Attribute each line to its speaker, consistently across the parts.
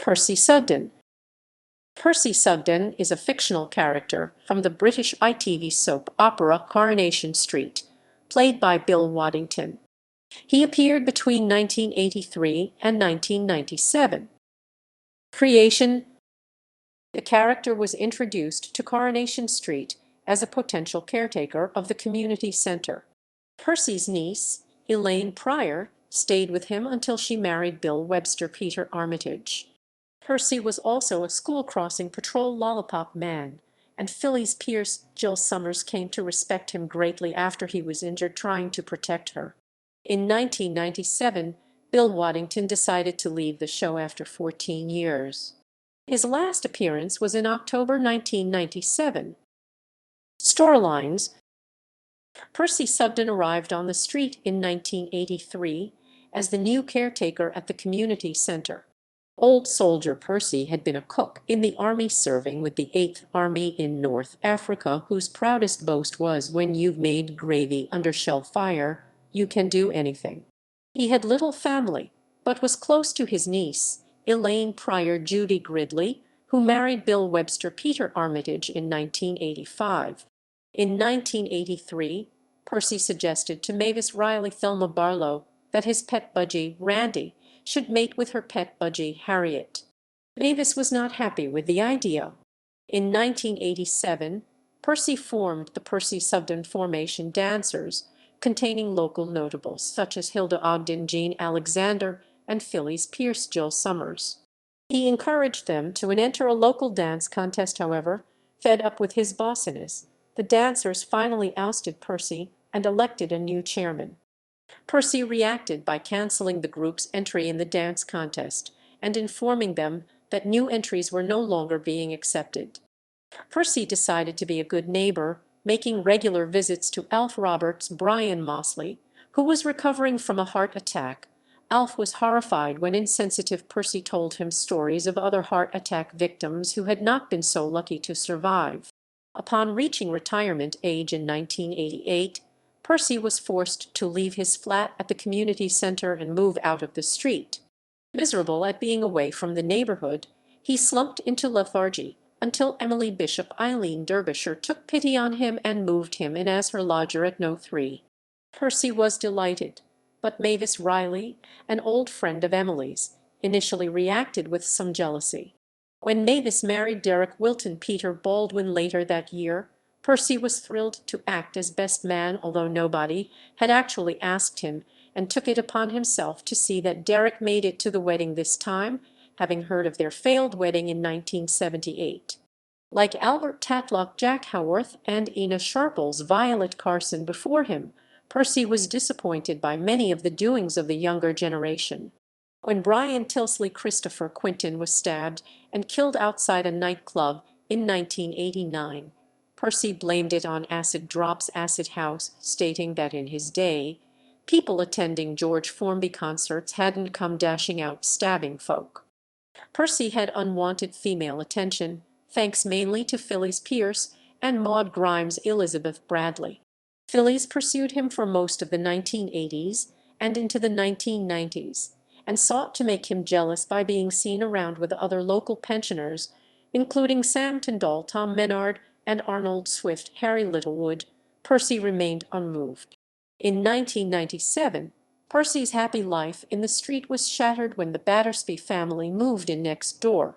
Speaker 1: Percy Sugden. Percy Sugden is a fictional character from the British ITV soap opera Coronation Street, played by Bill Waddington. He appeared between 1983 and 1997. Creation. The character was introduced to Coronation Street as a potential caretaker of the community centre. Percy's niece, Elaine Pryor, stayed with him until she married Bill Webster Peter Armitage. Percy was also a school-crossing patrol lollipop man, and Phyllis Pierce Jill Summers came to respect him greatly after he was injured trying to protect her. In 1997, Bill Waddington decided to leave the show after 14 years. His last appearance was in October 1997. Storylines. Percy Sugden arrived on the street in 1983 as the new caretaker at the community centre. Old soldier Percy had been a cook in the army serving with the 8th Army in North Africa, whose proudest boast was, "When you've made gravy under shell fire, you can do anything." He had little family, but was close to his niece, Elaine Pryor Judy Gridley, who married Bill Webster Peter Armitage in 1985. In 1983, Percy suggested to Mavis Riley Thelma Barlow that his pet budgie, Randy, should mate with her pet budgie, Harriet. Mavis was not happy with the idea. In 1987, Percy formed the Percy Sugden Formation Dancers, containing local notables such as Hilda Ogden, Jean Alexander, and Phyllis Pierce Jill Summers. He encouraged them to enter a local dance contest. However, fed up with his bossiness, the dancers finally ousted Percy and elected a new chairman. Percy reacted by cancelling the group's entry in the dance contest and informing them that new entries were no longer being accepted. Percy decided to be a good neighbor, making regular visits to Alf Roberts' Brian Mosley, who was recovering from a heart attack. Alf was horrified when insensitive Percy told him stories of other heart attack victims who had not been so lucky to survive. Upon reaching retirement age in 1988, Percy was forced to leave his flat at the community centre and move out of the street. Miserable at being away from the neighborhood, he slumped into lethargy until Emily Bishop Eileen Derbyshire took pity on him and moved him in as her lodger at No. 3. Percy was delighted, but Mavis Riley, an old friend of Emily's, initially reacted with some jealousy. When Mavis married Derek Wilton Peter Baldwin later that year, Percy was thrilled to act as best man, although nobody had actually asked him, and took it upon himself to see that Derek made it to the wedding this time, having heard of their failed wedding in 1978. Like Albert Tatlock, Jack Howarth, and Ina Sharple's Violet Carson before him, Percy was disappointed by many of the doings of the younger generation. When Brian Tilsley Christopher Quinton was stabbed and killed outside a nightclub in 1989, Percy blamed it on acid drops acid house, stating that in his day, people attending George Formby concerts hadn't come dashing out stabbing folk. Percy had unwanted female attention, thanks mainly to Phyllis Pierce and Maud Grimes' Elizabeth Bradley. Phyllis pursued him for most of the 1980s and into the 1990s, and sought to make him jealous by being seen around with other local pensioners, including Sam Tyndall, Tom Menard, and Arnold Swift. Harry Littlewood. Percy remained unmoved. In 1997, Percy's happy life in the street was shattered when the Battersby family moved in next door.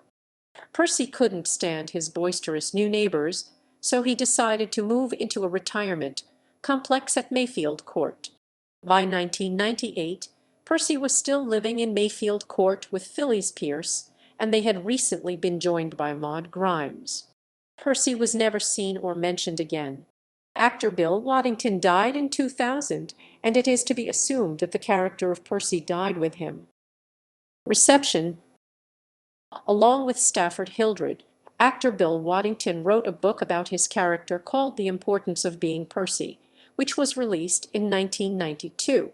Speaker 1: Percy couldn't stand his boisterous new neighbors, so he decided to move into a retirement complex at Mayfield Court. By 1998, Percy was still living in Mayfield Court with Phyllis Pierce, and they had recently been joined by Maud Grimes. Percy was never seen or mentioned again. Actor Bill Waddington died in 2000, and it is to be assumed that the character of Percy died with him. Reception. Along with Stafford Hildred, actor Bill Waddington wrote a book about his character called The Importance of Being Percy, which was released in 1992.